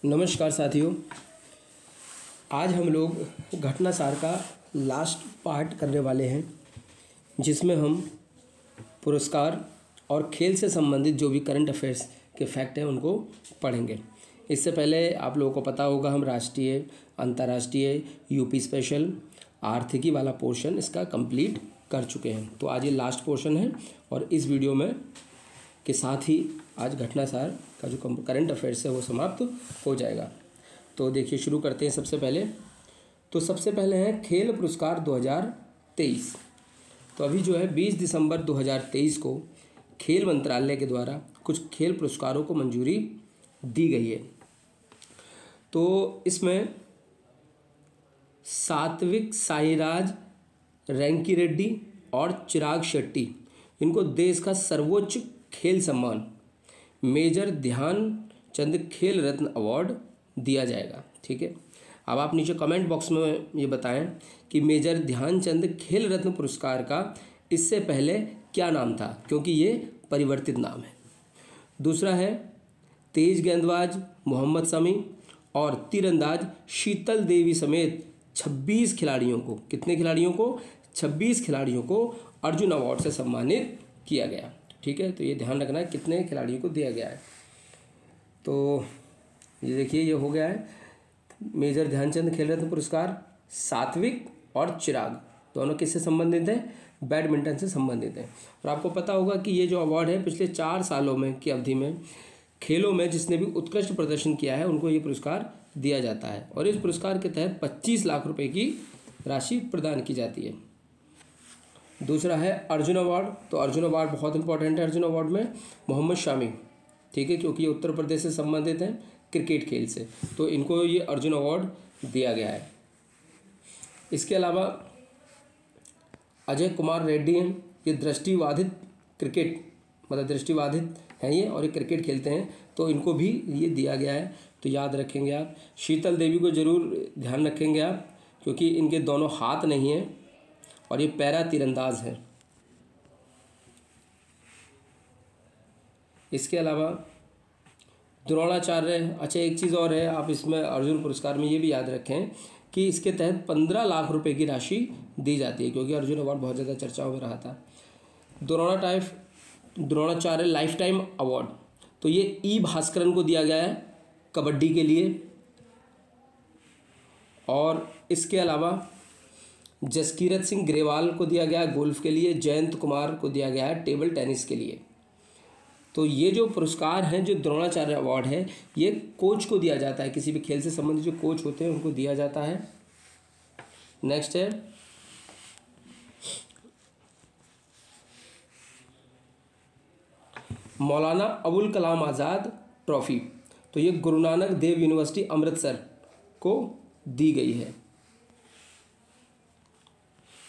नमस्कार साथियों, आज हम लोग घटनासार का लास्ट पार्ट करने वाले हैं, जिसमें हम पुरस्कार और खेल से संबंधित जो भी करंट अफेयर्स के फैक्ट हैं उनको पढ़ेंगे। इससे पहले आप लोगों को पता होगा हम राष्ट्रीय, अंतर्राष्ट्रीय, यूपी स्पेशल, आर्थिकी वाला पोर्शन इसका कंप्लीट कर चुके हैं। तो आज ये लास्ट पोर्शन है और इस वीडियो में के साथ ही आज घटनासार का जो करंट अफेयर्स है वो समाप्त हो जाएगा। तो देखिए शुरू करते हैं। सबसे पहले है खेल पुरस्कार 2023। तो अभी जो है 20 दिसंबर 2023 को खेल मंत्रालय के द्वारा कुछ खेल पुरस्कारों को मंजूरी दी गई है। तो इसमें सात्विक साईराज रैंकीरेड्डी और चिराग शेट्टी, इनको देश का सर्वोच्च खेल सम्मान मेजर ध्यानचंद खेल रत्न अवार्ड दिया जाएगा। ठीक है, अब आप नीचे कमेंट बॉक्स में ये बताएं कि मेजर ध्यानचंद खेल रत्न पुरस्कार का इससे पहले क्या नाम था, क्योंकि ये परिवर्तित नाम है। दूसरा है तेज गेंदबाज मोहम्मद शमी और तीरंदाज शीतल देवी समेत 26 खिलाड़ियों को, कितने खिलाड़ियों को, 26 खिलाड़ियों को अर्जुन अवार्ड से सम्मानित किया गया। ठीक है, तो ये ध्यान रखना है कितने खिलाड़ियों को दिया गया है। तो ये देखिए ये हो गया है मेजर ध्यानचंद खेल रत्न पुरस्कार। सात्विक और चिराग दोनों किससे संबंधित हैं, बैडमिंटन से संबंधित हैं। और आपको पता होगा कि ये जो अवार्ड है पिछले 4 सालों में की अवधि में खेलों में जिसने भी उत्कृष्ट प्रदर्शन किया है उनको ये पुरस्कार दिया जाता है और इस पुरस्कार के तहत 25 लाख रुपए की राशि प्रदान की जाती है। दूसरा है अर्जुन अवार्ड। तो अर्जुन अवार्ड बहुत इंपॉर्टेंट है। अर्जुन अवार्ड में मोहम्मद शामी, ठीक है, क्योंकि ये उत्तर प्रदेश से संबंधित हैं क्रिकेट खेल से, तो इनको ये अर्जुन अवार्ड दिया गया है। इसके अलावा अजय कुमार रेड्डी हैं, ये दृष्टिबाधित क्रिकेट मतलब दृष्टिबाधित हैं ये और ये क्रिकेट खेलते हैं, तो इनको भी ये दिया गया है। तो याद रखेंगे आप। शीतल देवी को ज़रूर ध्यान रखेंगे आप, क्योंकि इनके दोनों हाथ नहीं हैं और ये पैरा तीरंदाज है। इसके अलावा द्रोणाचार्य, अच्छा एक चीज़ और है, आप इसमें अर्जुन पुरस्कार में ये भी याद रखें कि इसके तहत 15 लाख रुपए की राशि दी जाती है, क्योंकि अर्जुन अवार्ड बहुत ज़्यादा चर्चाओं में रहा था। द्रोणाचार्य लाइफ टाइम अवार्ड, तो ये ई भास्करन को दिया गया है कबड्डी के लिए। और इसके अलावा जसकीरत सिंह ग्रेवाल को दिया गया है गोल्फ के लिए, जयंत कुमार को दिया गया है टेबल टेनिस के लिए। तो ये जो पुरस्कार हैं, जो द्रोणाचार्य अवार्ड है, ये कोच को दिया जाता है, किसी भी खेल से संबंधित जो कोच होते हैं उनको दिया जाता है। नेक्स्ट है मौलाना अबुल कलाम आज़ाद ट्रॉफी। तो ये गुरु नानक देव यूनिवर्सिटी अमृतसर को दी गई है।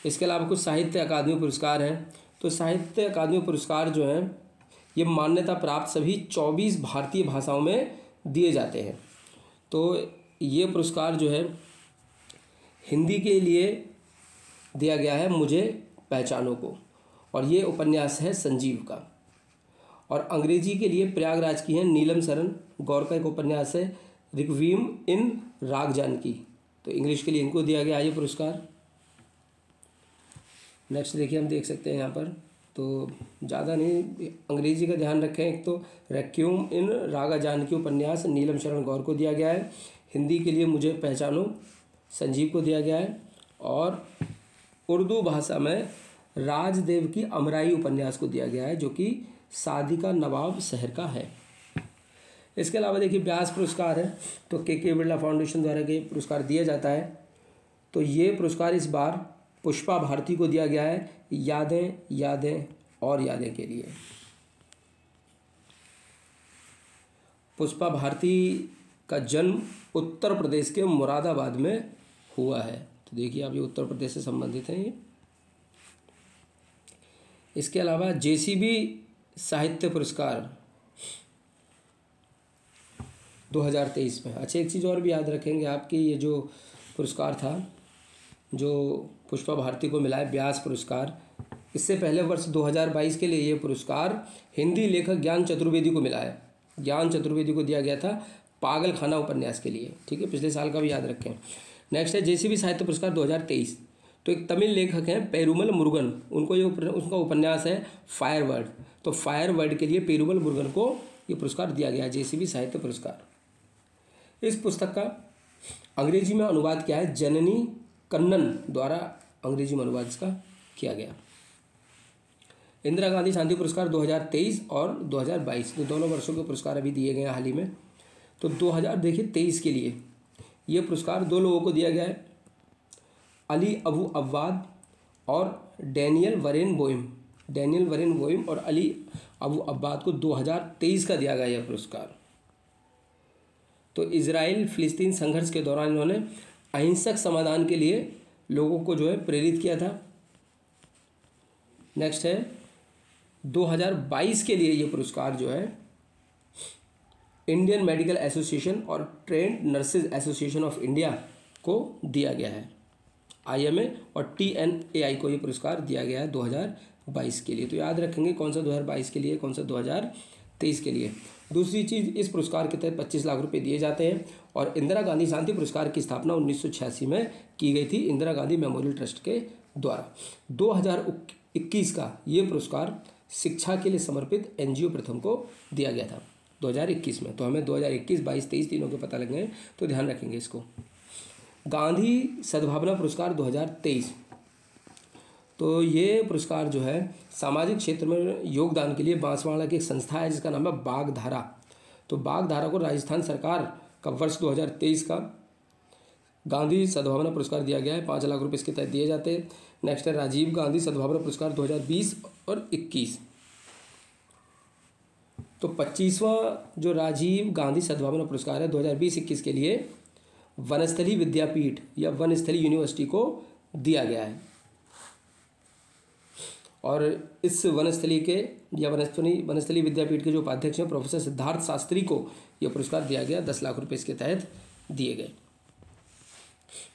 इसके अलावा कुछ साहित्य अकादमी पुरस्कार हैं। तो साहित्य अकादमी पुरस्कार जो हैं ये मान्यता प्राप्त सभी 24 भारतीय भाषाओं में दिए जाते हैं। तो ये पुरस्कार जो है हिंदी के लिए दिया गया है मुझे पहचानो को, और ये उपन्यास है संजीव का। और अंग्रेजी के लिए प्रयागराज की है नीलम शरण गौर का एक उपन्यास है रिक्वीम इन राग जानकी, तो इंग्लिश के लिए इनको दिया गया ये पुरस्कार। नेक्स्ट देखिए, हम देख सकते हैं यहाँ पर, तो ज़्यादा नहीं, अंग्रेजी का ध्यान रखें। एक तो रेक्यूम इन रागा जानकी उपन्यास नीलम शरण गौर को दिया गया है, हिंदी के लिए मुझे पहचानो संजीव को दिया गया है, और उर्दू भाषा में राजदेव की अमराई उपन्यास को दिया गया है, जो कि सादिका नवाब शहर का है। इसके अलावा देखिए व्यास पुरस्कार है, तो के बिरला फाउंडेशन द्वारा ये पुरस्कार दिया जाता है। तो ये पुरस्कार इस बार पुष्पा भारती को दिया गया है यादें यादें और यादें के लिए। पुष्पा भारती का जन्म उत्तर प्रदेश के मुरादाबाद में हुआ है। तो देखिए आप ये उत्तर प्रदेश से संबंधित हैं ये। इसके अलावा जेसीबी साहित्य पुरस्कार 2023 में। अच्छा एक चीज़ और भी याद रखेंगे आपकी, ये जो पुरस्कार था जो पुष्पा भारती को मिला है व्यास पुरस्कार, इससे पहले वर्ष 2022 के लिए ये पुरस्कार हिंदी लेखक ज्ञान चतुर्वेदी को मिला है। ज्ञान चतुर्वेदी को दिया गया था पागल खाना उपन्यास के लिए, ठीक है, पिछले साल का भी याद रखें। नेक्स्ट है जेसीबी साहित्य पुरस्कार 2023। तो एक तमिल लेखक हैं पेरुमल मुरुगन, उनको ये उनका उपन्यास है फायरवर्ड। तो फायरवर्ड के लिए पेरुमल मुरुगन को ये पुरस्कार दिया गया है, जेसीबी साहित्य पुरस्कार। इस पुस्तक का अंग्रेजी में अनुवाद किया है जननी कन्नन द्वारा, अंग्रेजी में अनुवाद इसका किया गया। इंदिरा गांधी शांति पुरस्कार 2023 और 2022, तो दोनों वर्षों के पुरस्कार अभी दिए गए हैं हाल ही में। तो 2023 के लिए ये पुरस्कार 2 लोगों को दिया गया है, अली अबू अव्वाद और डैनियल वरेन बोइम और अली अबू अब्बाद को 2023 का दिया गया यह पुरस्कार। तो इजराइल फिलिस्तीन संघर्ष के दौरान इन्होंने अहिंसक समाधान के लिए लोगों को जो है प्रेरित किया था। नेक्स्ट है 2022 के लिए ये पुरस्कार जो है इंडियन मेडिकल एसोसिएशन और trend nurses association of India को दिया गया है, IMA और TNAI को ये पुरस्कार दिया गया है 2022 के लिए। तो याद रखेंगे कौन सा 2022 के लिए, कौन सा 2023 के लिए। दूसरी चीज़, इस पुरस्कार के तहत 25 लाख रुपए दिए जाते हैं और इंदिरा गांधी शांति पुरस्कार की स्थापना 1986 में की गई थी इंदिरा गांधी मेमोरियल ट्रस्ट के द्वारा। 2021 का ये पुरस्कार शिक्षा के लिए समर्पित NGO प्रथम को दिया गया था 2021 में। तो हमें 2021, 22, 23 तीनों के पता लग गए, तो ध्यान रखेंगे इसको। गांधी सद्भावना पुरस्कार 2023, तो ये पुरस्कार जो है सामाजिक क्षेत्र में योगदान के लिए बांसवाड़ा की एक संस्था है जिसका नाम है बागधारा। तो बागधारा को राजस्थान सरकार का वर्ष 2023 का गांधी सद्भावना पुरस्कार दिया गया है, 5 लाख रुपए इसके तहत दिए जाते हैं। नेक्स्ट है राजीव गांधी सद्भावना पुरस्कार 2020 और 21। तो 25वां जो राजीव गांधी सद्भावना पुरस्कार है 2020-21 के लिए वनस्थली विद्यापीठ या वनस्थली यूनिवर्सिटी को दिया गया है और इस वनस्थली के या वनस्थली विद्यापीठ के जो उपाध्यक्ष हैं प्रोफेसर सिद्धार्थ शास्त्री को यह पुरस्कार दिया गया, 10 लाख रुपए इसके तहत दिए गए।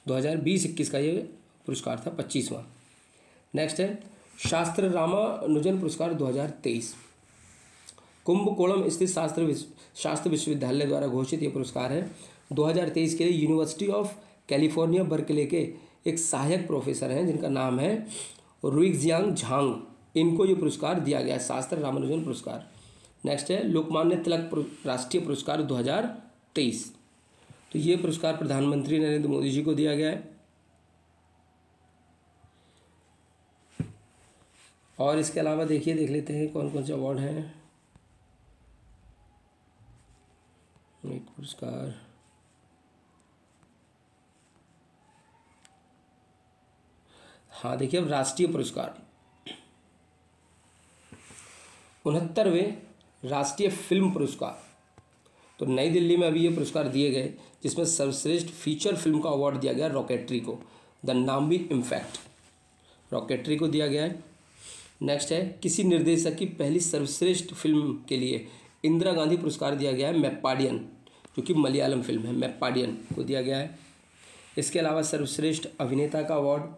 2020-21 का ये पुरस्कार था 25वां। नेक्स्ट है शास्त्र रामानुजन पुरस्कार 2023, कुंभकोणम स्थित शास्त्र विश्वविद्यालय द्वारा घोषित ये पुरस्कार है। 2023 के लिए यूनिवर्सिटी ऑफ कैलिफोर्निया बर्कले के एक सहायक प्रोफेसर हैं जिनका नाम है रुइक्जियांग झांग, इनको ये पुरस्कार दिया गया है, शास्त्र रामानुजन पुरस्कार। नेक्स्ट है लोकमान्य तिलक राष्ट्रीय पुरस्कार 2023, तो ये पुरस्कार प्रधानमंत्री नरेंद्र मोदी जी को दिया गया है। और इसके अलावा देख लेते हैं कौन कौन से अवार्ड हैं। एक पुरस्कार, हाँ देखिए अब राष्ट्रीय पुरस्कार 69वें राष्ट्रीय फिल्म पुरस्कार, तो नई दिल्ली में अभी ये पुरस्कार दिए गए जिसमें सर्वश्रेष्ठ फीचर फिल्म का अवार्ड दिया गया रॉकेटरी को, द नाम्बी इम्पैक्ट, रॉकेटरी को दिया गया है। नेक्स्ट है किसी निर्देशक की पहली सर्वश्रेष्ठ फिल्म के लिए इंदिरा गांधी पुरस्कार दिया गया है मैप्पाडियन, जो कि मलयालम फिल्म है, मैप्पाडियन को दिया गया है। इसके अलावा सर्वश्रेष्ठ अभिनेता का अवार्ड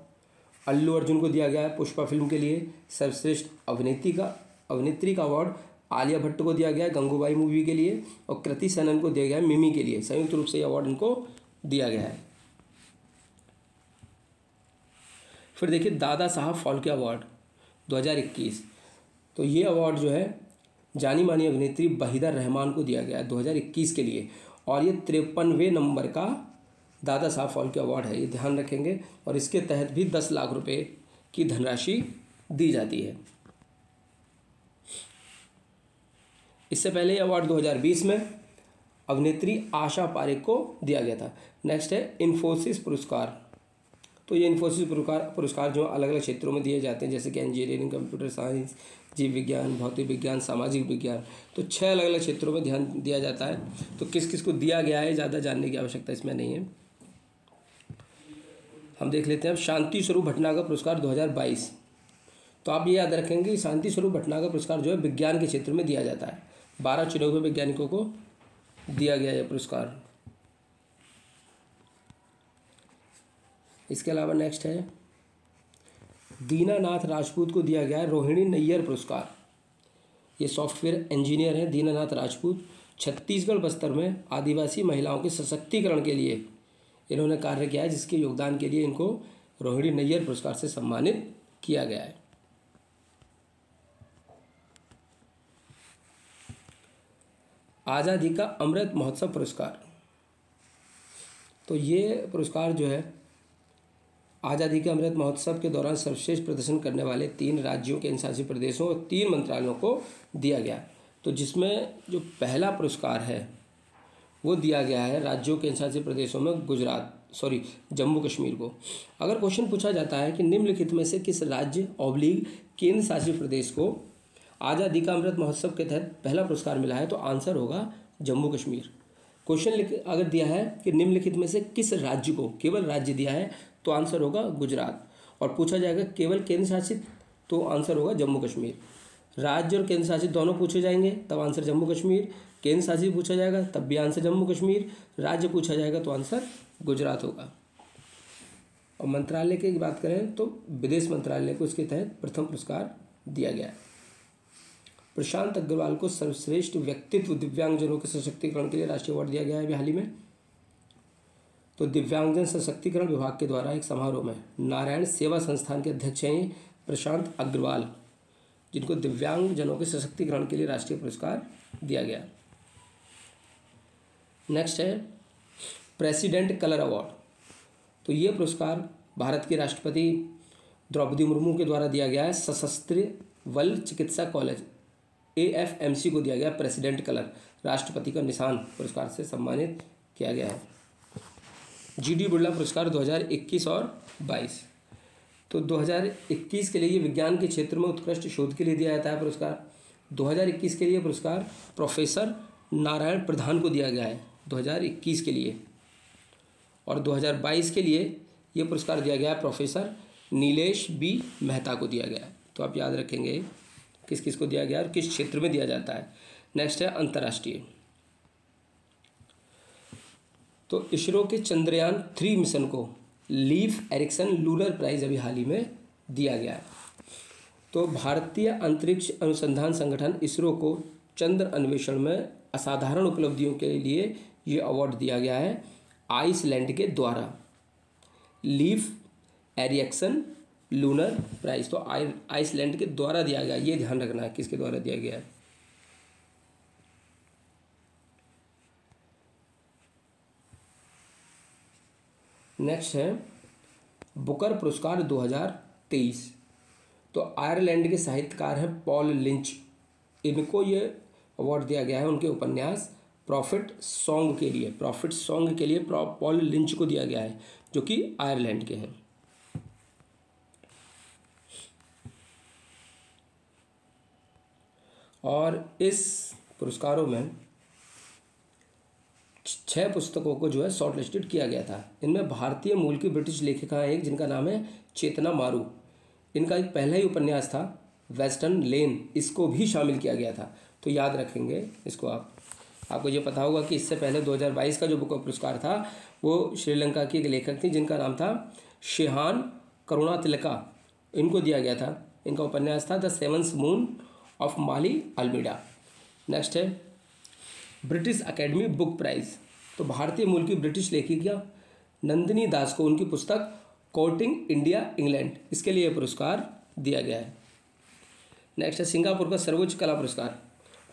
अल्लू अर्जुन को दिया गया है पुष्पा फिल्म के लिए। सर्वश्रेष्ठ अभिनेत्री का अवार्ड आलिया भट्ट को दिया गया है गंगूबाई मूवी के लिए और कृति सनन को दिया गया है मिमी के लिए। संयुक्त रूप से अवार्ड इनको दिया गया है। फिर देखिए दादा साहब फाल्के अवार्ड 2021, तो ये अवार्ड जो है जानी मानी अभिनेत्री वहीदा रहमान को दिया गया है 2021 के लिए और ये 53वें नंबर का दादा साहब फाल्के अवार्ड है, ये ध्यान रखेंगे। और इसके तहत भी 10 लाख रुपए की धनराशि दी जाती है। इससे पहले ये अवार्ड 2020 में अभिनेत्री आशा पारेख को दिया गया था। नेक्स्ट है इन्फोसिस पुरस्कार, तो ये इन्फोसिस पुरस्कार जो अलग अलग क्षेत्रों में दिए जाते हैं जैसे कि इंजीनियरिंग, कंप्यूटर साइंस, जीव विज्ञान, भौतिक विज्ञान, सामाजिक विज्ञान, तो 6 अलग अलग क्षेत्रों में ध्यान दिया जाता है। तो किस किस को दिया गया है ज़्यादा जानने की आवश्यकता इसमें नहीं है। हम देख लेते हैं अब शांति स्वरूप भटनागर पुरस्कार 2022, तो आप ये याद रखेंगे शांति स्वरूप भटनागर पुरस्कार जो है विज्ञान के क्षेत्र में दिया जाता है। 12 चुने हुए वैज्ञानिकों को दिया गया यह पुरस्कार। इसके अलावा नेक्स्ट है दीनानाथ राजपूत को दिया गया है रोहिणी नैयर पुरस्कार। ये सॉफ्टवेयर इंजीनियर हैं दीनानाथ राजपूत, छत्तीसगढ़ बस्तर में आदिवासी महिलाओं के सशक्तिकरण के लिए इन्होंने कार्य किया है, जिसके योगदान के लिए इनको रोहिणी नैयर पुरस्कार से सम्मानित किया गया है। आज़ादी का अमृत महोत्सव पुरस्कार, तो ये पुरस्कार जो है आज़ादी के अमृत महोत्सव के दौरान सर्वश्रेष्ठ प्रदर्शन करने वाले 3 राज्यों, केंद्र शासित प्रदेशों और 3 मंत्रालयों को दिया गया। तो जिसमें जो पहला पुरस्कार है वो दिया गया है राज्यों, केंद्र शासित प्रदेशों में जम्मू कश्मीर को। अगर क्वेश्चन पूछा जाता है कि निम्नलिखित में से किस राज्य / केंद्र शासित प्रदेश को आज़ादी का अमृत महोत्सव के तहत पहला पुरस्कार मिला है, तो आंसर होगा जम्मू कश्मीर। क्वेश्चन अगर दिया है कि निम्नलिखित में से किस राज्य को, केवल राज्य दिया है, तो आंसर होगा गुजरात। और पूछा जाएगा केवल केंद्र शासित, तो आंसर होगा जम्मू कश्मीर। राज्य और केंद्र शासित दोनों पूछे जाएंगे तब आंसर जम्मू कश्मीर। केंद्र शासित पूछा जाएगा तब भी आंसर जम्मू कश्मीर। राज्य पूछा जाएगा तो आंसर गुजरात होगा। और मंत्रालय की बात करें तो विदेश मंत्रालय को इसके तहत प्रथम पुरस्कार दिया गया है। प्रशांत अग्रवाल को सर्वश्रेष्ठ व्यक्तित्व दिव्यांगजनों के सशक्तिकरण के लिए राष्ट्रीय अवार्ड दिया गया है अभी हाल ही में। तो दिव्यांगजन सशक्तिकरण विभाग के द्वारा एक समारोह में नारायण सेवा संस्थान के अध्यक्ष हैं प्रशांत अग्रवाल, जिनको दिव्यांगजनों के सशक्तिकरण के लिए राष्ट्रीय पुरस्कार दिया गया। नेक्स्ट है प्रेसिडेंट कलर अवार्ड। तो ये पुरस्कार भारत के राष्ट्रपति द्रौपदी मुर्मू के द्वारा दिया गया है। सशस्त्र बल चिकित्सा कॉलेज AFMC को दिया गया प्रेसिडेंट कलर, राष्ट्रपति का निशान पुरस्कार से सम्मानित किया गया है। GD बिरला पुरस्कार 2021 और 22। तो 2021 के लिए ये विज्ञान के क्षेत्र में उत्कृष्ट शोध के लिए दिया जाता है पुरस्कार। 2021 के लिए पुरस्कार प्रोफेसर नारायण प्रधान को दिया गया है 2021 के लिए। और 2022 के लिए ये पुरस्कार दिया गया है प्रोफेसर नीलेश B मेहता को दिया गया है। तो आप याद रखेंगे किस किस को दिया गया और किस क्षेत्र में दिया जाता है। नेक्स्ट है अंतर्राष्ट्रीय। तो इसरो के चंद्रयान 3 मिशन को लीफ एरिक्सन लूनर प्राइज अभी हाल ही में दिया गया है। तो भारतीय अंतरिक्ष अनुसंधान संगठन इसरो को चंद्र अन्वेषण में असाधारण उपलब्धियों के लिए ये अवार्ड दिया गया है आइसलैंड के द्वारा, लीफ एरिक्सन लूनर प्राइज। तो आइसलैंड के द्वारा दिया गया, ये ध्यान रखना है किसके द्वारा दिया गया है। नेक्स्ट है बुकर पुरस्कार 2023। तो आयरलैंड के साहित्यकार हैं पॉल लिंच, इनको ये अवार्ड दिया गया है उनके उपन्यास प्रॉफिट सॉन्ग के लिए पॉल लिंच को दिया गया है, जो कि आयरलैंड के हैं। और इस पुरस्कारों में 6 पुस्तकों को जो है शॉर्ट लिस्टेड किया गया था। इनमें भारतीय मूल की ब्रिटिश लेखिका एक जिनका नाम है चेतना मारू, इनका एक पहला ही उपन्यास था वेस्टर्न लेन, इसको भी शामिल किया गया था। तो याद रखेंगे इसको। आपको ये पता होगा कि इससे पहले 2022 का जो बुकर पुरस्कार था वो श्रीलंका की एक लेखक थी जिनका नाम था शेहान करुणातिलका, इनको दिया गया था। इनका उपन्यास था the seventh moon of Mali Almeida. Next है ब्रिटिश अकेडमी बुक प्राइज़। तो भारतीय मूल की ब्रिटिश लेखिका नंदिनी दास को उनकी पुस्तक कोर्टिंग इंडिया इंग्लैंड, इसके लिए पुरस्कार दिया गया है। नेक्स्ट है सिंगापुर का सर्वोच्च कला पुरस्कार।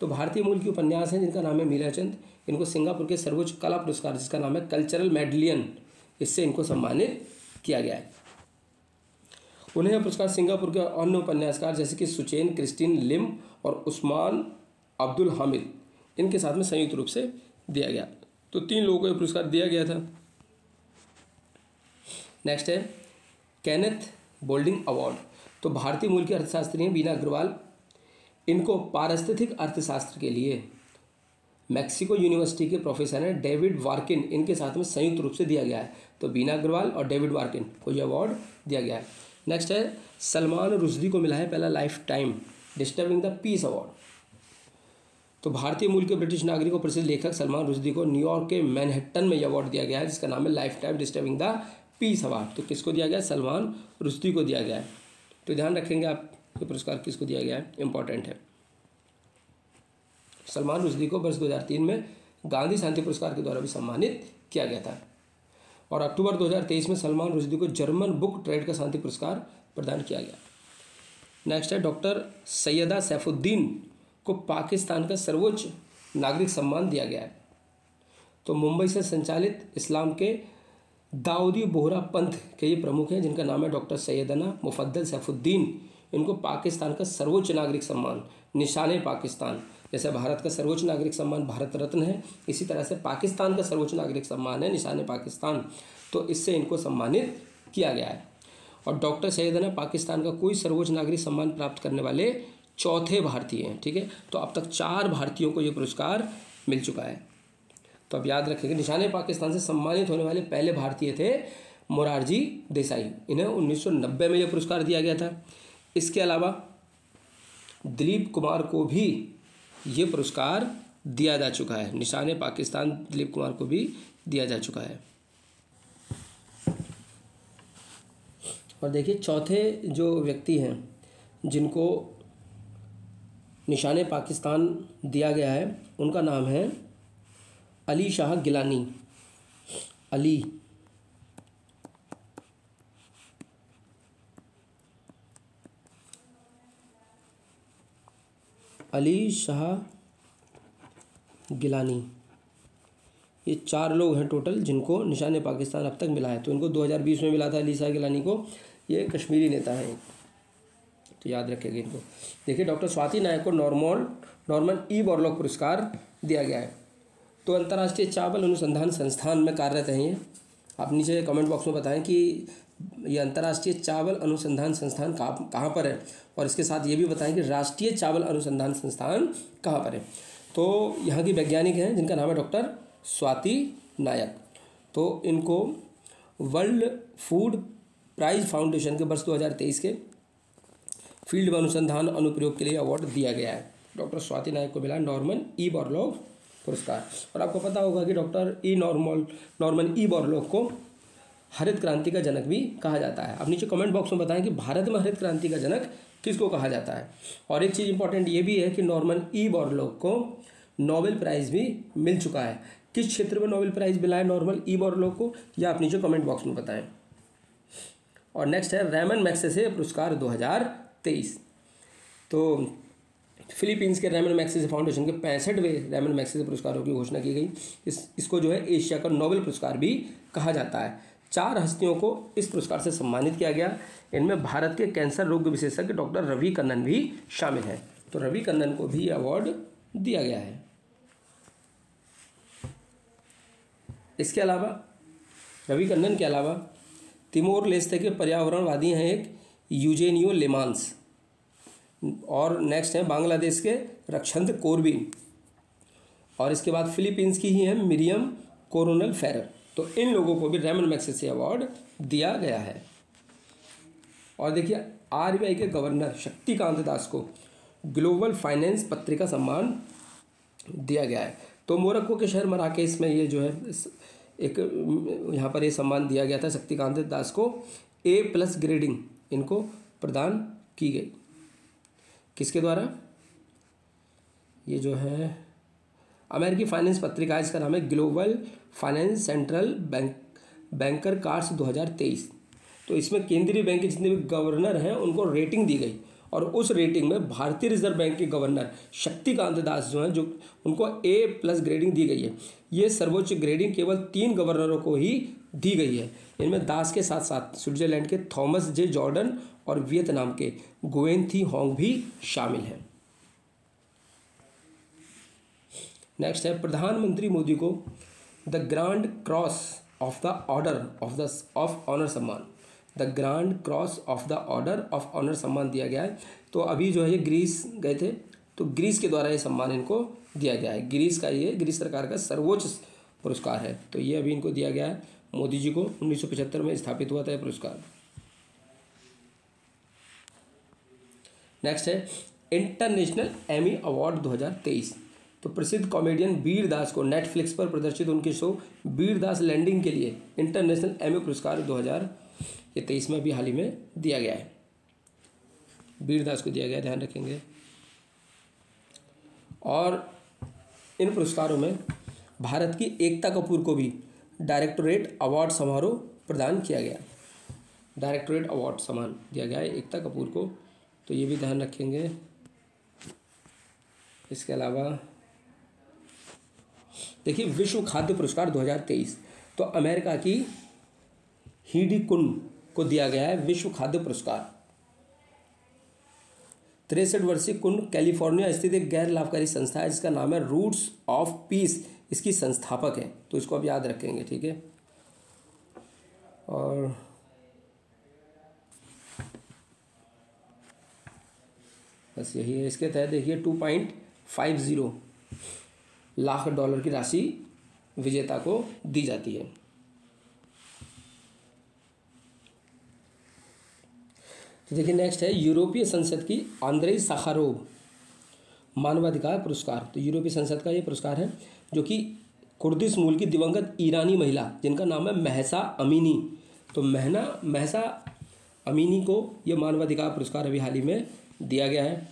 तो भारतीय मूल की उपन्यास हैं जिनका नाम है मीराचंद, इनको सिंगापुर के सर्वोच्च कला पुरस्कार जिसका नाम है कल्चरल मेडलियन, इससे इनको सम्मानित किया गया है। उन्हें यह पुरस्कार सिंगापुर के अन्य उपन्यासकार जैसे कि सुचेन क्रिस्टीन लिम और उस्मान अब्दुल हामिद, इनके साथ में संयुक्त रूप से दिया गया। तो 3 लोगों को यह पुरस्कार दिया गया था। नेक्स्ट है केनेथ बोल्डिंग अवार्ड। तो भारतीय मूल की अर्थशास्त्री हैं बीना अग्रवाल, इनको पारिस्थितिक अर्थशास्त्र के लिए मैक्सिको यूनिवर्सिटी के प्रोफेसर हैं डेविड वार्किन, इनके साथ में संयुक्त रूप से दिया गया है। तो बीना अग्रवाल और डेविड वार्किन को यह अवार्ड दिया गया है। नेक्स्ट है सलमान रुश्दी को मिला है पहला life time disturbing the peace award. तो भारतीय मूल के ब्रिटिश नागरिक और प्रसिद्ध लेखक सलमान रुश्दी को न्यूयॉर्क के मैनहट्टन में यह अवार्ड दिया गया है जिसका नाम है life time disturbing the peace award. तो किसको दिया गया है? सलमान रुश्दी को दिया गया है। तो ध्यान रखेंगे आप ये पुरस्कार किसको दिया गया है, इंपॉर्टेंट है। सलमान रुश्दी को वर्ष 2003 में गांधी शांति पुरस्कार के द्वारा भी सम्मानित किया गया था। और अक्टूबर 2023 में सलमान रुश्दी को जर्मन बुक ट्रेड का शांति पुरस्कार प्रदान किया गया। नेक्स्ट है डॉक्टर सैयदा सैफुद्दीन को पाकिस्तान का सर्वोच्च नागरिक सम्मान दिया गया है। तो मुंबई से संचालित इस्लाम के दाऊदी बोहरा पंथ के ये प्रमुख हैं, जिनका नाम है डॉक्टर सैयदना मुफद्दल सैफुद्दीन। इनको पाकिस्तान का सर्वोच्च नागरिक सम्मान निशान पाकिस्तान, जैसे भारत का सर्वोच्च नागरिक सम्मान भारत रत्न है, इसी तरह से पाकिस्तान का सर्वोच्च नागरिक सम्मान है निशान पाकिस्तान। तो इससे इनको सम्मानित किया गया है। और डॉक्टर सैयदना पाकिस्तान का कोई सर्वोच्च नागरिक सम्मान प्राप्त करने वाले चौथे भारतीय हैं। ठीक है, तो अब तक 4 भारतीयों को ये पुरस्कार मिल चुका है। तो अब याद रखेंगे, निशान पाकिस्तान से सम्मानित होने वाले पहले भारतीय थे मोरारजी देसाई। इन्हें 1990 में यह पुरस्कार दिया गया था। इसके अलावा दिलीप कुमार को भी ये पुरस्कार दिया जा चुका है। निशान पाकिस्तान दिलीप कुमार को भी दिया जा चुका है। और देखिए, चौथे जो व्यक्ति हैं जिनको निशान पाकिस्तान दिया गया है, उनका नाम है अली शाह गिलानी। अली शाह गिलानी, ये 4 लोग हैं टोटल जिनको निशान पाकिस्तान अब तक मिला है। तो इनको 2020 में मिला था अली शाह गिलानी को। ये कश्मीरी नेता हैं, तो याद रखेंगे इनको। देखिए, डॉक्टर स्वाति नायक को नॉर्मन ई बोरलॉग पुरस्कार दिया गया है। तो अंतर्राष्ट्रीय चावल अनुसंधान संस्थान में कार्यरत हैं ये। आप नीचे कमेंट बॉक्स में बताएं कि ये अंतर्राष्ट्रीय चावल अनुसंधान संस्थान कहाँ पर है, और इसके साथ ये भी बताएं कि राष्ट्रीय चावल अनुसंधान संस्थान कहाँ पर है। तो यहाँ की वैज्ञानिक हैं जिनका नाम है डॉक्टर स्वाति नायक। तो इनको वर्ल्ड फूड प्राइज फाउंडेशन के वर्ष 2023 के फील्ड में अनुसंधान अनुप्रयोग के लिए अवार्ड दिया गया है। डॉक्टर स्वाति नायक को मिला नॉर्मन ई बोरलॉग पुरस्कार। और आपको पता होगा कि नॉर्मन ई बोरलॉग को हरित क्रांति का जनक भी कहा जाता है। आप नीचे कमेंट बॉक्स में बताएं कि भारत में हरित क्रांति का जनक किसको कहा जाता है। और एक चीज़ इंपॉर्टेंट ये भी है कि नॉर्मन ई बोरलॉग को नोबेल प्राइज़ भी मिल चुका है। किस क्षेत्र में नोबेल प्राइज़ मिला है नॉर्मन ई बोरलॉग को, यह आप नीचे कमेंट बॉक्स में बताएं। और नेक्स्ट है रैमन मैग्सेसे पुरस्कार 2023। तो फिलीपींस के रैमन मैग्सेसे फाउंडेशन के 65वें रैमन मैग्सेसे पुरस्कारों की घोषणा की गई। इसको जो है एशिया का नोबेल पुरस्कार भी कहा जाता है। 4 हस्तियों को इस पुरस्कार से सम्मानित किया गया। इनमें भारत के कैंसर रोग विशेषज्ञ डॉक्टर रवि कन्नन भी शामिल हैं। तो रवि कन्नन को भी अवार्ड दिया गया है। इसके अलावा रवि कन्नन के अलावा तिमोर लेस्ते के पर्यावरणवादी हैं एक यूजेनियो लेमांस। और नेक्स्ट हैं बांग्लादेश के रक्षंत कोरबिन। और इसके बाद फिलीपींस की ही हैं मिरियम कोरोनल फेरर। तो इन लोगों को भी रैमन मैग्सेसे अवार्ड दिया गया है। और देखिए, आरबीआई के गवर्नर शक्तिकांत दास को ग्लोबल फाइनेंस पत्रिका सम्मान दिया गया है। तो मोरक्को के शहर मराकेश में ये जो है एक यहाँ पर ये सम्मान दिया गया था शक्तिकांत दास को। A+ ग्रेडिंग इनको प्रदान की गई। किसके द्वारा? ये जो है अमेरिकी फाइनेंस पत्रिका है, इसका नाम है global finance central banker cards 2023। तो इसमें केंद्रीय बैंक के जितने भी गवर्नर हैं उनको रेटिंग दी गई, और उस रेटिंग में भारतीय रिजर्व बैंक के गवर्नर शक्तिकांत दास जो हैं, जो उनको A+ ग्रेडिंग दी गई है। ये सर्वोच्च ग्रेडिंग केवल 3 गवर्नरों को ही दी गई है। इनमें दास के साथ साथ स्विट्जरलैंड के थॉमस जे जॉर्डन और वियतनाम के गुएन थी होंग भी शामिल हैं। नेक्स्ट है प्रधानमंत्री मोदी को the grand cross of the order of honour सम्मान। The grand cross of the order of honour सम्मान दिया गया है। तो अभी जो है ये ग्रीस गए थे, तो ग्रीस के द्वारा ये सम्मान इनको दिया गया है। ग्रीस सरकार का सर्वोच्च पुरस्कार है। तो ये अभी इनको दिया गया है मोदी जी को। 1975 में स्थापित हुआ था यह पुरस्कार। नेक्स्ट है इंटरनेशनल एमी अवार्ड 2023। तो प्रसिद्ध कॉमेडियन वीर दास को नेटफ्लिक्स पर प्रदर्शित उनके शो वीर दास लैंडिंग के लिए इंटरनेशनल एमी पुरस्कार 2023 में भी हाल ही में दिया गया है। वीर दास को दिया गया, ध्यान रखेंगे। और इन पुरस्कारों में भारत की एकता कपूर को भी डायरेक्टोरेट अवार्ड समारोह प्रदान किया गया। डायरेक्टोरेट अवार्ड सम्मान दिया गया है एकता कपूर को, तो ये भी ध्यान रखेंगे। इसके अलावा देखिए विश्व खाद्य पुरस्कार 2023, तो अमेरिका की हीडी कुन को दिया गया है विश्व खाद्य पुरस्कार। 63 वर्षीय कुन कैलिफोर्निया स्थित एक गैर लाभकारी संस्था है जिसका नाम है रूट्स ऑफ पीस, इसकी संस्थापक है, तो इसको आप याद रखेंगे, ठीक है। और बस यही है। इसके तहत देखिए 2.50 लाख डॉलर की राशि विजेता को दी जाती है। तो देखिए नेक्स्ट है यूरोपीय संसद की आंद्रेई साखारोव मानवाधिकार पुरस्कार। तो यूरोपीय संसद का ये पुरस्कार है जो कि कुर्दिश मूल की दिवंगत ईरानी महिला जिनका नाम है महसा अमीनी, तो महसा अमीनी को ये मानवाधिकार पुरस्कार अभी हाल ही में दिया गया है।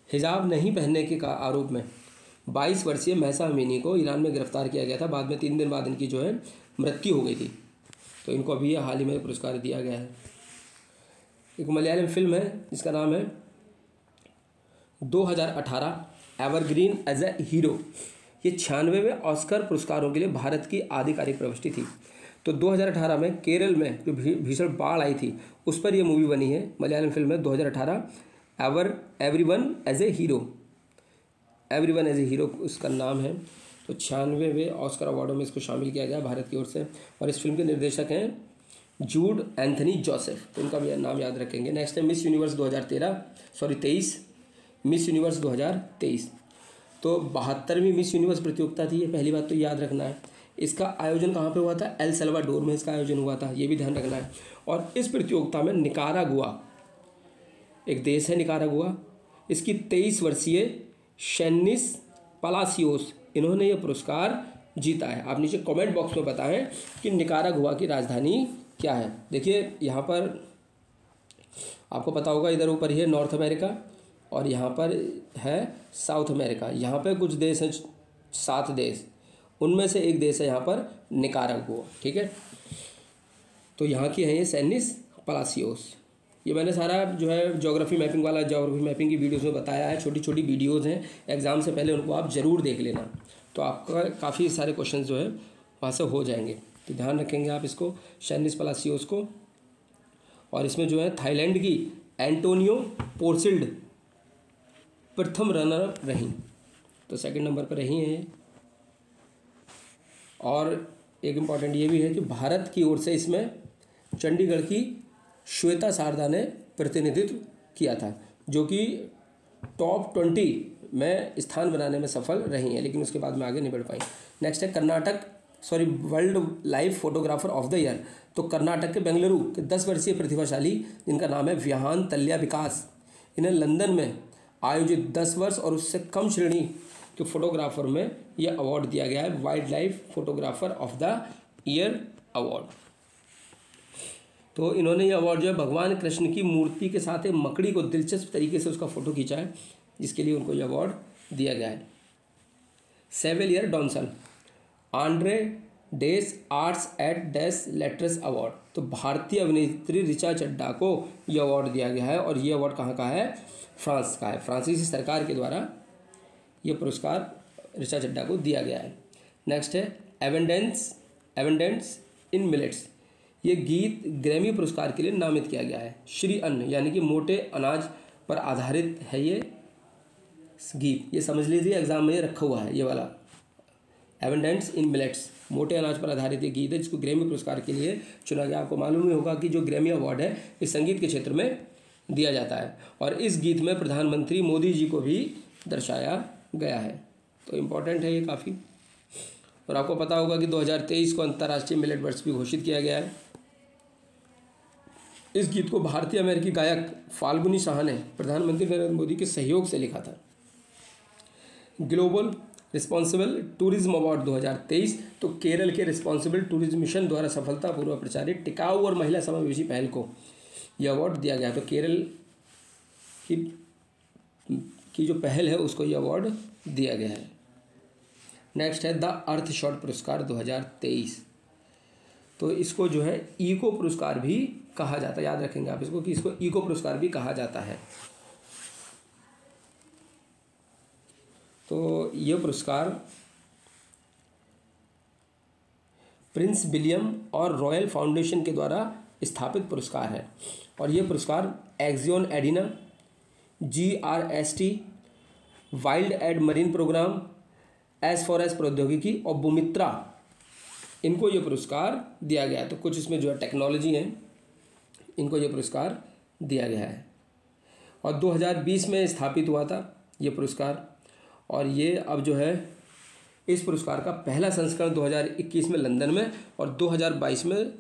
हिजाब नहीं पहनने के आरोप में 22 वर्षीय महसा अमीनी को ईरान में गिरफ्तार किया गया था। बाद में 3 दिन बाद इनकी जो है मृत्यु हो गई थी, तो इनको अभी हाल ही में पुरस्कार दिया गया है। एक मलयालम फिल्म है जिसका नाम है 2018 एवरग्रीन एज ए हीरो। ये 96वें ऑस्कर पुरस्कारों के लिए भारत की आधिकारिक प्रविष्टि थी। तो 2018 में केरल में जो भीषण बाढ़ आई थी उस पर यह मूवी बनी है, मलयालम फिल्म है 2018 everyone as a hero, everyone as a hero उसका नाम है। तो 96वें ऑस्कर अवार्डों में इसको शामिल किया गया भारत की ओर से। और इस फिल्म के निर्देशक हैं जूड एंथनी जोसेफ, तो उनका भी नाम याद रखेंगे। नेक्स्ट है मिस यूनिवर्स 23, मिस यूनिवर्स 2023। तो 72वीं मिस यूनिवर्स प्रतियोगिता थी ये, पहली बात तो याद रखना है। इसका आयोजन कहाँ पे हुआ था? एल सल्वाडोर में इसका आयोजन हुआ था, ये भी ध्यान रखना है। और इस प्रतियोगिता में निकारागुआ एक देश है, निकारागुआ, इसकी 23 वर्षीय शैनिस पलासियोस, इन्होंने ये पुरस्कार जीता है। आप नीचे कमेंट बॉक्स में बताएं कि निकारागुआ की राजधानी क्या है। देखिए यहाँ पर आपको पता होगा, इधर ऊपर ही है नॉर्थ अमेरिका और यहाँ पर है साउथ अमेरिका। यहाँ पे कुछ देश हैं, 7 देश, उनमें से एक देश है यहाँ पर निकारागुआ, ठीक है। तो यहाँ की है ये सैनिस पलासियोस। ये मैंने सारा जो है ज्योग्राफी मैपिंग वाला ज्योग्राफी मैपिंग की वीडियोस में बताया है, छोटी छोटी वीडियोस हैं, एग्ज़ाम से पहले उनको आप ज़रूर देख लेना, तो आपका काफ़ी सारे क्वेश्चन जो है वहाँ से हो जाएंगे। तो ध्यान रखेंगे आप इसको, सैनिस पलासियोस को। और इसमें जो है थाईलैंड की एंटोनियो पोर्सिल्ड प्रथम रनर रही, तो सेकंड नंबर पर रही हैं। और एक इम्पॉर्टेंट ये भी है कि भारत की ओर से इसमें चंडीगढ़ की श्वेता शारदा ने प्रतिनिधित्व किया था, जो कि टॉप 20 में स्थान बनाने में सफल रही हैं, लेकिन उसके बाद में आगे नहीं बढ़ पाई। नेक्स्ट है world life photographer of the year. तो कर्नाटक के बेंगलुरु के 10 वर्षीय प्रतिभाशाली जिनका नाम है विहान तल्या विकास, इन्हें लंदन में आयोजित 10 वर्ष और उससे कम श्रेणी के फोटोग्राफर में यह अवार्ड दिया गया है, wild life photographer of the year award. तो इन्होंने ये अवार्ड जो है भगवान कृष्ण की मूर्ति के साथ एक मकड़ी को दिलचस्प तरीके से उसका फ़ोटो खींचा है, जिसके लिए उनको ये अवार्ड दिया गया है। सेवेलियर डॉनसन आंड्रे डेस आर्ट्स एट डेस लेटर्स अवार्ड। तो भारतीय अभिनेत्री ऋचा चड्ढा को यह अवार्ड दिया गया है, और ये अवार्ड कहाँ का है? फ्रांस का है। फ्रांसीसी सरकार के द्वारा ये पुरस्कार ऋचा चड्ढा को दिया गया है। नेक्स्ट है एवेंडेंस इन मिलेट्स। ये गीत ग्रैमी पुरस्कार के लिए नामित किया गया है। श्री अन्न यानी कि मोटे अनाज पर आधारित है ये गीत, ये समझ लीजिए एग्जाम में ये रखा हुआ है, ये वाला एवेंडेंस इन मिलेट्स, मोटे अनाज पर आधारित ये गीत है जिसको ग्रैमी पुरस्कार के लिए चुना गया। आपको मालूम ही होगा कि जो ग्रैमी अवार्ड है इस संगीत के क्षेत्र में दिया जाता है, और इस गीत में प्रधानमंत्री मोदी जी को भी दर्शाया गया है, तो इम्पोर्टेंट है ये काफ़ी। और आपको पता होगा कि 2023 को अंतर्राष्ट्रीय मिलेट वर्ष भी घोषित किया गया है। इस गीत को भारतीय अमेरिकी गायक फाल्गुनी शाह ने प्रधानमंत्री नरेंद्र मोदी के सहयोग से लिखा था। ग्लोबल रिस्पॉन्सिबल टूरिज्म अवार्ड 2023, तो केरल के रिस्पॉन्सिबल टूरिज्म मिशन द्वारा सफलतापूर्वक प्रचारित टिकाऊ और महिला समावेशी पहल को यह अवार्ड दिया गया। तो केरल की की जो पहल है उसको ये अवार्ड दिया गया है। नेक्स्ट है द अर्थ शॉट पुरस्कार 2023। तो इसको जो है इको पुरस्कार भी कहा जाता है, याद रखेंगे आप इसको कि इसको इको पुरस्कार भी कहा जाता है। तो ये पुरस्कार प्रिंस विलियम और रॉयल फाउंडेशन के द्वारा स्थापित पुरस्कार है और ये पुरस्कार Accion Andina, GRST, wild aid marine program, S four S प्रौद्योगिकी और बुमित्रा, इनको ये पुरस्कार दिया गया है। तो कुछ इसमें जो है टेक्नोलॉजी है, इनको ये पुरस्कार दिया गया है और 2020 में स्थापित हुआ था ये पुरस्कार। और ये अब जो है इस पुरस्कार का पहला संस्करण 2021 में लंदन में और 2022 में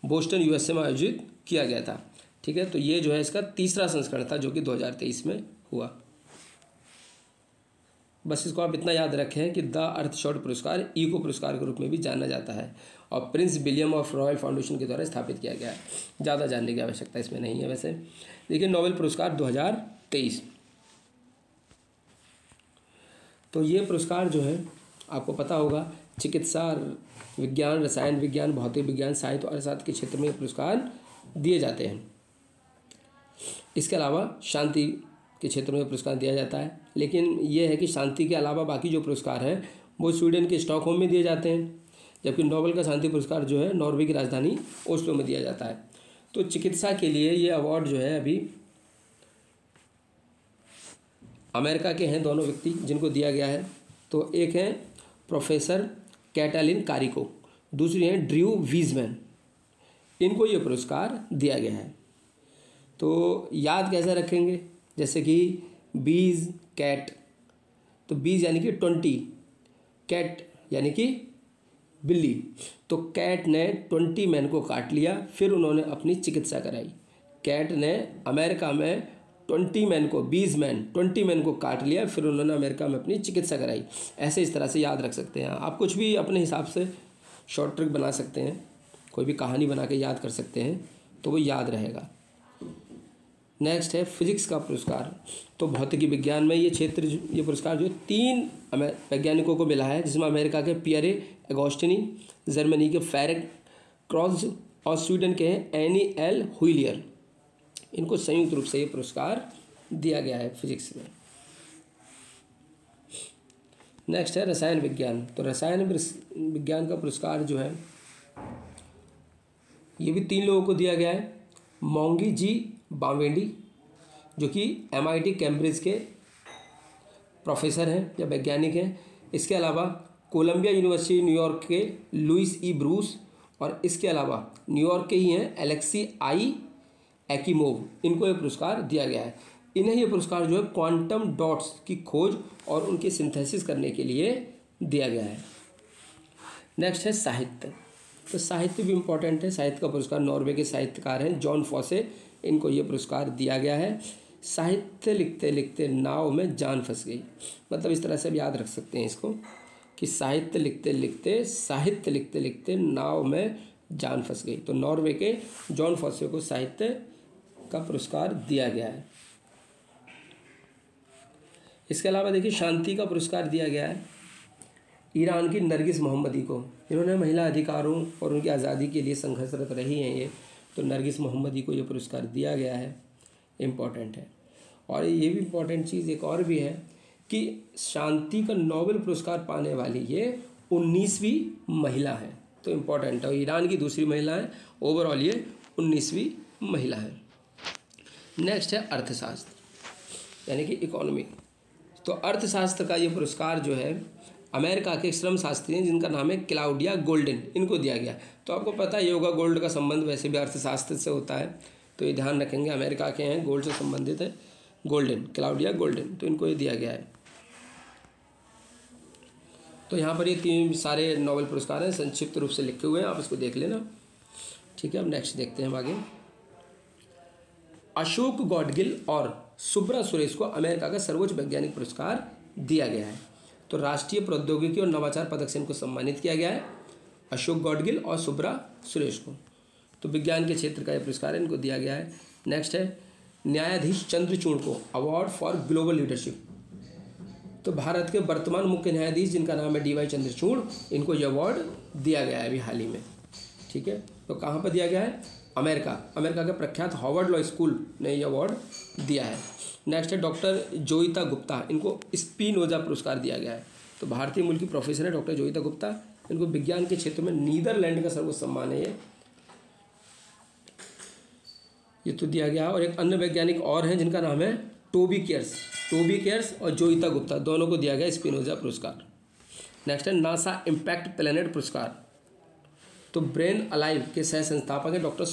बोस्टन USA में आयोजित किया गया था। ठीक है, तो ये जो है इसका तीसरा संस्करण था जो कि 2023 में हुआ। बस इसको आप इतना याद रखें कि द अर्थशॉट पुरस्कार इको पुरस्कार के रूप में भी जाना जाता है और Prince William of royal foundation के द्वारा स्थापित किया गया है। ज़्यादा जानने की आवश्यकता इसमें नहीं है। वैसे देखिए नोबेल पुरस्कार 2023, तो ये पुरस्कार जो है आपको पता होगा चिकित्सा विज्ञान, रसायन विज्ञान, भौतिक विज्ञान, साहित्य और अर्थशास्त्र के क्षेत्र में ये पुरस्कार दिए जाते हैं। इसके अलावा शांति के क्षेत्र में पुरस्कार दिया जाता है, लेकिन ये है कि शांति के अलावा बाकी जो पुरस्कार हैं वो स्वीडन के स्टॉकहोम में दिए जाते हैं, जबकि नोबेल का शांति पुरस्कार जो है नॉर्वे की राजधानी ओस्लो में दिया जाता है। तो चिकित्सा के लिए ये अवार्ड जो है अभी अमेरिका के हैं दोनों व्यक्ति जिनको दिया गया है। तो एक हैं प्रोफेसर कैटालिन कारिको, दूसरी हैं ड्रू वीजमैन, इनको ये पुरस्कार दिया गया है। तो याद कैसे रखेंगे, जैसे कि बीज कैट, तो बीज यानी कि 20, कैट यानी कि बिल्ली। तो कैट ने 20 मैन को काट लिया, फिर उन्होंने अपनी चिकित्सा कराई। कैट ने अमेरिका में 20 मैन को, 20 मैन को काट लिया, फिर उन्होंने अमेरिका में अपनी चिकित्सा कराई। ऐसे इस तरह से याद रख सकते हैं आप। कुछ भी अपने हिसाब से शॉर्ट ट्रिक बना सकते हैं, कोई भी कहानी बना के याद कर सकते हैं तो वो याद रहेगा। नेक्स्ट है फिजिक्स का पुरस्कार। तो भौतिकी विज्ञान में ये क्षेत्र, ये पुरस्कार जो 3 वैज्ञानिकों को मिला है, जिसमें अमेरिका के पियरे अगोस्टिनी, जर्मनी के फेरेट क्रॉस और स्वीडन के हैं एनी एल हुइलियर। इनको संयुक्त रूप से ये पुरस्कार दिया गया है फिजिक्स में। नेक्स्ट है रसायन विज्ञान। तो रसायन विज्ञान का पुरस्कार जो है ये भी 3 लोगों को दिया गया है। मोंगी जी बावेंडी जो कि MIT कैम्ब्रिज के प्रोफेसर हैं या वैज्ञानिक हैं। इसके अलावा कोलंबिया यूनिवर्सिटी न्यूयॉर्क के लुइस ई ब्रूस, और इसके अलावा न्यूयॉर्क के ही हैं एलेक्सी आई एकिमोव, इनको ये पुरस्कार दिया गया है। इन्हें ये पुरस्कार जो है क्वांटम डॉट्स की खोज और उनकी सिंथेसिस करने के लिए दिया गया है। नेक्स्ट है साहित्य। तो साहित्य भी इम्पोर्टेंट है। साहित्य का पुरस्कार नॉर्वे के साहित्यकार हैं जॉन फॉसे, इनको ये पुरस्कार दिया गया है। साहित्य लिखते लिखते नाव में जान फंस गई, मतलब इस तरह से भी याद रख सकते हैं इसको कि साहित्य लिखते लिखते नाव में जान फंस गई। तो नॉर्वे के जॉन फॉसे को साहित्य का पुरस्कार दिया गया है। इसके अलावा देखिए शांति का पुरस्कार दिया गया है ईरान की नरगिस मोहम्मदी को। इन्होंने महिला अधिकारों और उनकी आज़ादी के लिए संघर्षरत रही हैं ये, तो नरगिस मोहम्मदी को ये पुरस्कार दिया गया है। इम्पॉर्टेंट है। और ये भी इम्पॉर्टेंट चीज़ एक और भी है कि शांति का नोबेल पुरस्कार पाने वाली ये 19वीं महिला है। तो इम्पॉर्टेंट है, ईरान की दूसरी महिला है, ओवरऑल ये 19वीं महिला है। नेक्स्ट है अर्थशास्त्र यानी कि इकोनॉमी। तो अर्थशास्त्र का ये पुरस्कार जो है अमेरिका के श्रम शास्त्री हैं जिनका नाम है क्लाउडिया गोल्डन, इनको दिया गया। तो आपको पता है योगा गोल्ड का संबंध वैसे भी अर्थशास्त्र से होता है, तो ये ध्यान रखेंगे। अमेरिका के हैं, गोल्ड से संबंधित है, गोल्डन, क्लाउडिया गोल्डन, तो इनको ये दिया गया है। तो यहाँ पर ये 3 सारे नोबेल पुरस्कार हैं, संक्षिप्त रूप से लिखे हुए हैं, आप इसको देख लेना। ठीक है, अब नेक्स्ट देखते हैं हम आगे। अशोक गॉडगिल और सुब्रा सुरेश को अमेरिका का सर्वोच्च वैज्ञानिक पुरस्कार दिया गया है। तो राष्ट्रीय प्रौद्योगिकी और नवाचार पदक से इनको सम्मानित किया गया है, अशोक गॉडगिल और सुब्रा सुरेश को। तो विज्ञान के क्षेत्र का यह पुरस्कार इनको दिया गया है। नेक्स्ट है न्यायाधीश चंद्रचूड़ को अवार्ड फॉर ग्लोबल लीडरशिप। तो भारत के वर्तमान मुख्य न्यायाधीश जिनका नाम है DY चंद्रचूड़, इनको ये अवार्ड दिया गया है अभी हाल ही में। ठीक है, तो कहाँ पर दिया गया है? अमेरिका के प्रख्यात हार्वर्ड लॉ स्कूल ने ये अवार्ड दिया है। नेक्स्ट है डॉक्टर जोईता गुप्ता, इनको स्पिनोजा पुरस्कार दिया गया है। तो भारतीय मूल की प्रोफेसर है डॉक्टर जोईता गुप्ता, इनको विज्ञान के क्षेत्र में नीदरलैंड का सर्वोच्च सम्मान है ये तो दिया गया। और एक अन्य वैज्ञानिक और हैं जिनका नाम है टोबी केयर्स और जोईता गुप्ता, दोनों को दिया गया स्पिनोजा पुरस्कार। नेक्स्ट है नासा इम्पैक्ट प्लैनेट पुरस्कार, तो ब्रेन अलाइव के सह संस्थापक है डॉक्टर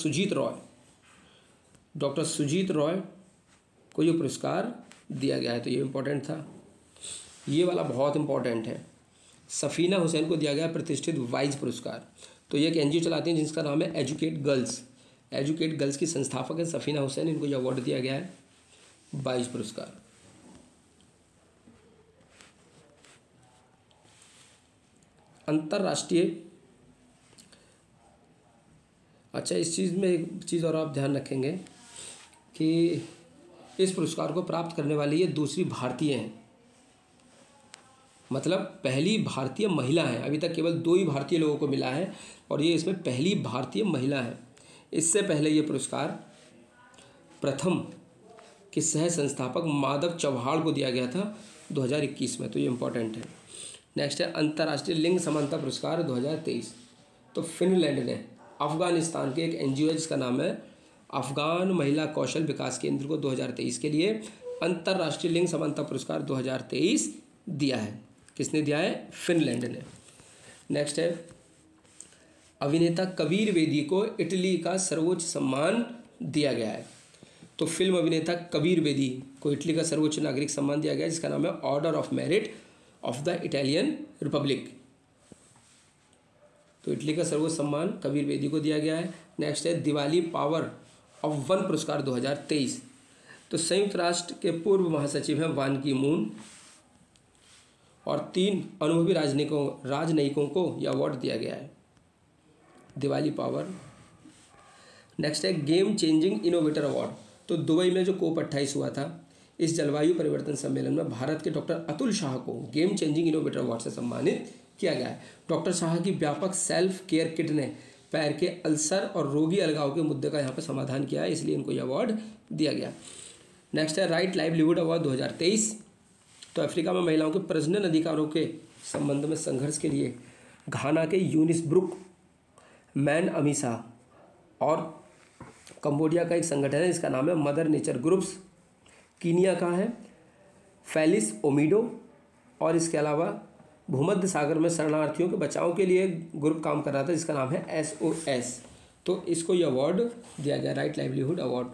सुजीत रॉय को ये पुरस्कार दिया गया है। तो ये इम्पोर्टेंट था, ये वाला बहुत इंपॉर्टेंट है। सफीना हुसैन को दिया गया प्रतिष्ठित वाइज पुरस्कार। तो ये एक NGO चलाती हैं जिसका नाम है एजुकेट गर्ल्स की संस्थापक है सफीना हुसैन, इनको ये अवार्ड दिया गया है वाइज पुरस्कार। अंतर्राष्ट्रीय, अच्छा इस चीज़ में एक चीज़ और आप ध्यान रखेंगे कि इस पुरस्कार को प्राप्त करने वाली ये दूसरी भारतीय हैं, मतलब पहली भारतीय महिला है। अभी तक केवल 2 ही भारतीय लोगों को मिला है और ये इसमें पहली भारतीय महिला है। इससे पहले ये पुरस्कार प्रथम के सह संस्थापक माधव चव्हाण को दिया गया था 2021 में। तो ये इम्पोर्टेंट है। नेक्स्ट है अंतर्राष्ट्रीय लिंग समानता पुरस्कार 2023, तो फिनलैंड ने अफगानिस्तान के एक NGO है जिसका नाम है अफगान महिला कौशल विकास केंद्र को 2023 के लिए अंतर्राष्ट्रीय लिंग समानता पुरस्कार 2023 दिया है। किसने दिया है? फिनलैंड ने। नेक्स्ट है अभिनेता कबीर बेदी को इटली का सर्वोच्च सम्मान दिया गया है। तो फिल्म अभिनेता कबीर बेदी को इटली का सर्वोच्च नागरिक सम्मान दिया गया है जिसका नाम है order of merit of the Italian Republic. तो इटली का सर्वोच्च सम्मान कबीर बेदी को दिया गया है। नेक्स्ट है दिवाली पावर ऑफ 1 पुरस्कार 2023, तो संयुक्त राष्ट्र के पूर्व महासचिव हैं बान की मून और 3 अनुभवी राजनयिकों को यह अवार्ड दिया गया है दिवाली पावर। नेक्स्ट है गेम चेंजिंग इनोवेटर अवार्ड, तो दुबई में जो COP 28 हुआ था, इस जलवायु परिवर्तन सम्मेलन में भारत के डॉक्टर अतुल शाह को गेम चेंजिंग इनोवेटर अवार्ड से सम्मानित किया गया है। डॉक्टर शाह की व्यापक सेल्फ केयर किट ने पैर के अल्सर और रोगी अलगाव के मुद्दे का यहाँ पर समाधान किया है, इसलिए इनको यह अवार्ड दिया गया। नेक्स्ट है राइट लाइवलीहुड अवार्ड 2023, तो अफ्रीका में महिलाओं के प्रजनन अधिकारों के संबंध में संघर्ष के लिए घाना के यूनिस ब्रुक मैन अमीसा और कंबोडिया का एक संगठन है जिसका नाम है मदर नेचर ग्रुप्स, कीनिया का है फेलिस ओमिडो, और इसके अलावा भूमध्य सागर में शरणार्थियों के बचाव के लिए ग्रुप काम कर रहा था जिसका नाम है SOS। तो इसको ये अवार्ड दिया गया राइट लाइवलीहुड अवार्ड।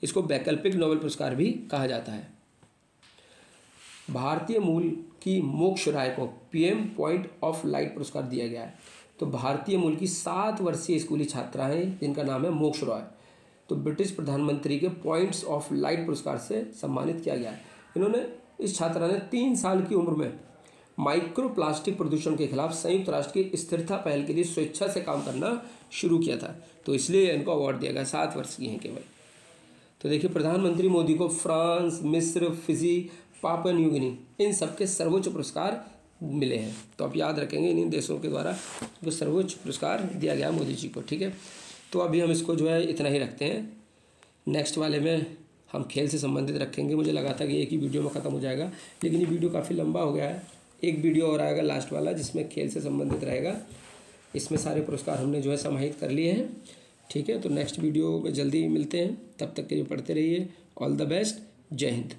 इसको वैकल्पिक नोबेल पुरस्कार भी कहा जाता है। भारतीय मूल की मोक्ष राय को PM पॉइंट ऑफ लाइट पुरस्कार दिया गया है। तो भारतीय मूल की 7 वर्षीय स्कूली छात्रा हैं जिनका नाम है मोक्ष रॉय, तो ब्रिटिश प्रधानमंत्री के पॉइंट्स ऑफ लाइट पुरस्कार से सम्मानित किया गया है। इन्होंने इस छात्रा ने 3 साल की उम्र में माइक्रो प्लास्टिक प्रदूषण के खिलाफ संयुक्त राष्ट्र की स्थिरता पहल के लिए स्वेच्छा से काम करना शुरू किया था, तो इसलिए इनको अवार्ड दिया गया। 7 वर्ष की हैं केवल। तो देखिए प्रधानमंत्री मोदी को फ्रांस, मिस्र, फिजी, पापुआ न्यू गिनी इन सबके सर्वोच्च पुरस्कार मिले हैं। तो आप याद रखेंगे इन देशों के द्वारा जो सर्वोच्च पुरस्कार दिया गया मोदी जी को। ठीक है, तो अभी हम इसको जो है इतना ही रखते हैं। नेक्स्ट वाले में हम खेल से संबंधित रखेंगे। मुझे लगा था कि एक ही वीडियो में ख़त्म हो जाएगा, लेकिन ये वीडियो काफ़ी लंबा हो गया है। एक वीडियो और आएगा लास्ट वाला जिसमें खेल से संबंधित रहेगा। इसमें सारे पुरस्कार हमने जो है समाहित कर लिए हैं। ठीक है, तो नेक्स्ट वीडियो में जल्दी मिलते हैं। तब तक के लिए पढ़ते रहिए। All the best. जय हिंद।